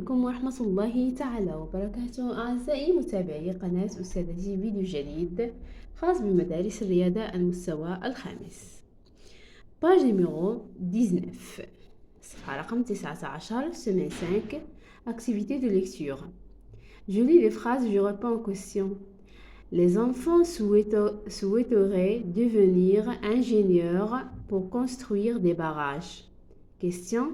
عليكم ورحمة الله تعالى وبركاته. أعزائي متابعي قناة أستاذتي، فيديو جديد خاص بمدارس الرياضة المستوى الخامس. باج نيميرو 19، صفحة رقم 19، semaine 5, activité de lecture. Je lis les phrases, je réponds aux questions. Les enfants souhaiteraient devenir ingénieurs pour construire des barrages. Question: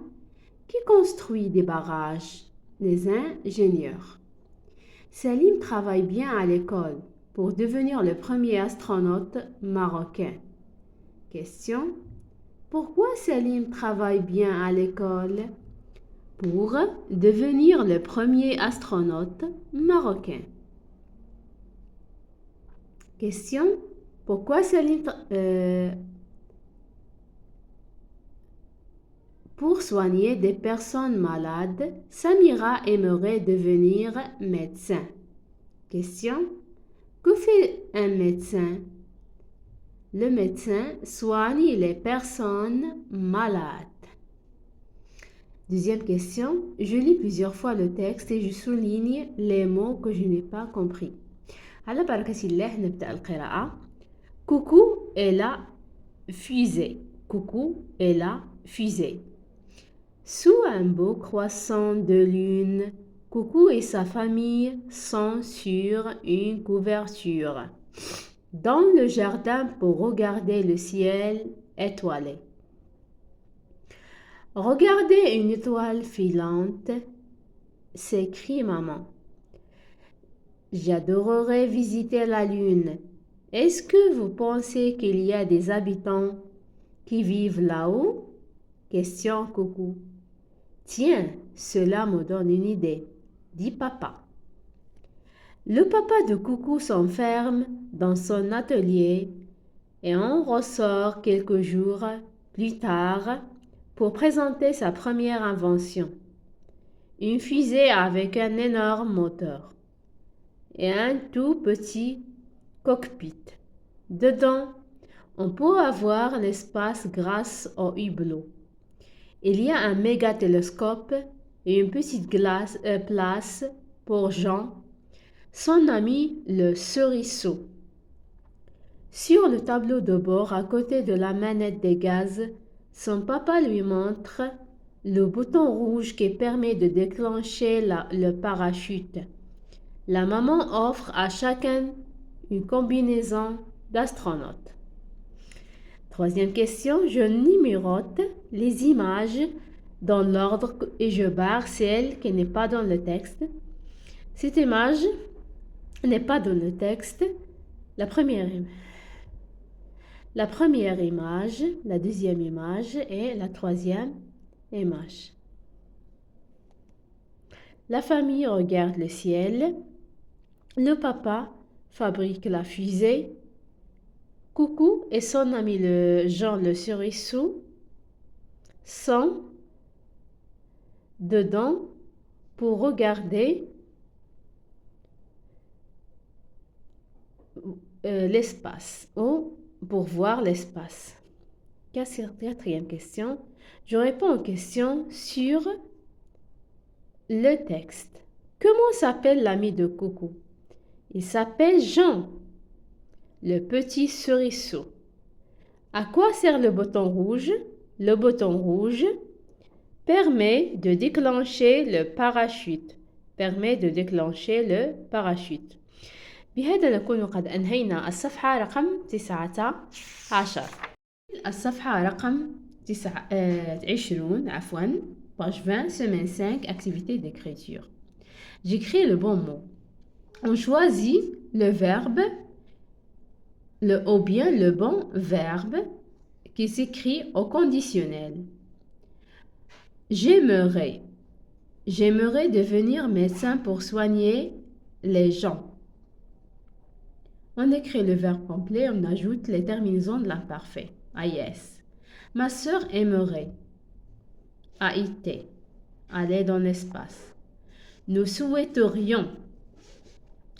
qui construit des barrages? Les ingénieurs. Salim travaille bien à l'école pour devenir le premier astronaute marocain. Question: pourquoi Salim travaille bien à l'école? Pour devenir le premier astronaute marocain. Question: pourquoi Salim pour soigner des personnes malades, Samira aimerait devenir médecin. Question: que fait un médecin? Le médecin soigne les personnes malades. Deuxième question, je lis plusieurs fois le texte et je souligne les mots que je n'ai pas compris. على بركة الله نبدأ القراءة. Coucou et la fusée. Coucou et la fusée. Sous un beau croissant de lune, Coucou et sa famille sont sur une couverture dans le jardin pour regarder le ciel étoilé. Regardez une étoile filante, s'écrie maman. J'adorerais visiter la lune. Est-ce que vous pensez qu'il y a des habitants qui vivent là-haut? Question Coucou. Tiens, cela me donne une idée, dit papa. Le papa de Coucou s'enferme dans son atelier et en ressort quelques jours plus tard pour présenter sa première invention. Une fusée avec un énorme moteur et un tout petit cockpit. Dedans, on peut avoir l'espace grâce au hublot. Il y a un méga télescope et une petite place pour Jean, son ami le cerisseau. Sur le tableau de bord, à côté de la manette des gaz, son papa lui montre le bouton rouge qui permet de déclencher le parachute. La maman offre à chacun une combinaison d'astronautes. Troisième question, je numérote les images dans l'ordre et je barre celle qui n'est pas dans le texte. Cette image n'est pas dans le texte. La première image, la deuxième image et la troisième image. La famille regarde le ciel. Le papa fabrique la fusée. Coucou et son ami Jean le cerisseau sont dedans pour regarder l'espace ou pour voir l'espace. Quatrième question, je réponds aux questions sur le texte. Comment s'appelle l'ami de Coucou? Il s'appelle Jean. Le petit cerisseau. À quoi sert le bouton rouge? Le bouton rouge permet de déclencher le parachute. بهذا نكون قد أنهينا الصفحة رقم 19. الصفحة رقم 20 page 20, semaine 5, activité d'écriture. J'écris le bon mot. On choisit le verbe ou bien le bon verbe qui s'écrit au conditionnel. J'aimerais devenir médecin pour soigner les gens. On écrit le verbe complet, on ajoute les terminaisons de l'imparfait. AIS. Ma sœur aimerait. AIT. Aller dans l'espace. Nous souhaiterions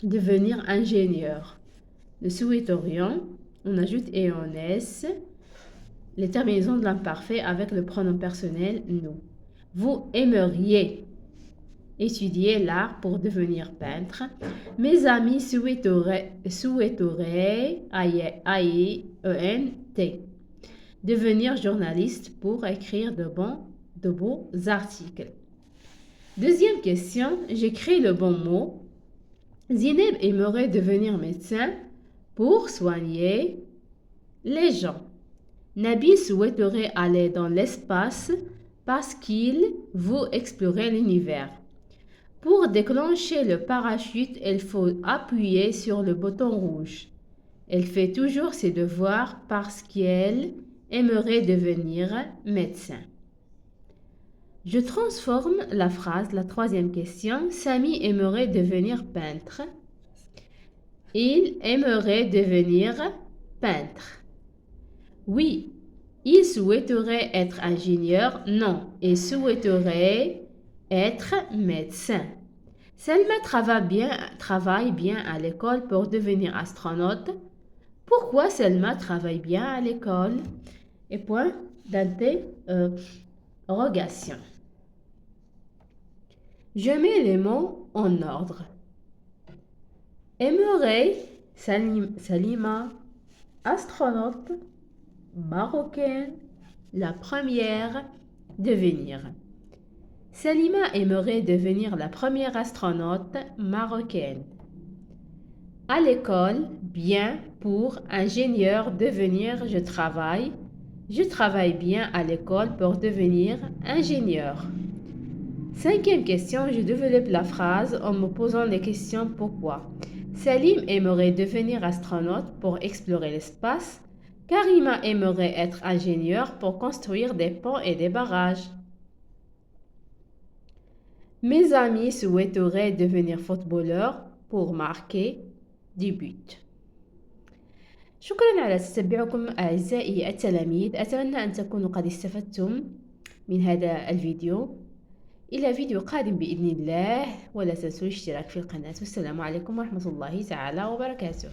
devenir ingénieur. Nous souhaiterions, on ajoute EONS, les terminaisons de l'imparfait avec le pronom personnel nous. Vous aimeriez. étudier l'art pour devenir peintre. Mes amis souhaiteraient AIENT, devenir journaliste pour écrire de beaux articles. Deuxième question, j'écris le bon mot. Zineb aimerait devenir médecin pour soigner les gens. Nabil souhaiterait aller dans l'espace parce qu'il veut explorer l'univers. Pour déclencher le parachute, il faut appuyer sur le bouton rouge. Elle fait toujours ses devoirs parce qu'elle aimerait devenir médecin. Je transforme la phrase, la troisième question. Samy aimerait devenir peintre. Il aimerait devenir peintre. Oui, il souhaiterait être ingénieur. Non, il souhaiterait être médecin. Selma travaille bien à l'école pour devenir astronaute. Pourquoi Selma travaille bien à l'école? Et point d'interrogation. Je mets les mots en ordre. Aimerait Salima, astronaute, marocaine, la première, devenir. Salima aimerait devenir la première astronaute marocaine. À l'école, bien pour ingénieur devenir je travaille. Je travaille bien à l'école pour devenir ingénieur. Cinquième question, je développe la phrase en me posant les questions pourquoi. Salim aimerait devenir astronaute pour explorer l'espace. Karima aimerait être ingénieur pour construire des ponts et des barrages. Mes amis souhaiteraient devenir footballeur pour marquer des buts. شكرا على تتبعكم أعزائي التلاميذ. أتمنى أن تكونوا قد استفدتم من هذا الفيديو. إلى فيديو قادم بإذن الله، ولا تنسوا الاشتراك في القناة. والسلام عليكم ورحمة الله تعالى وبركاته.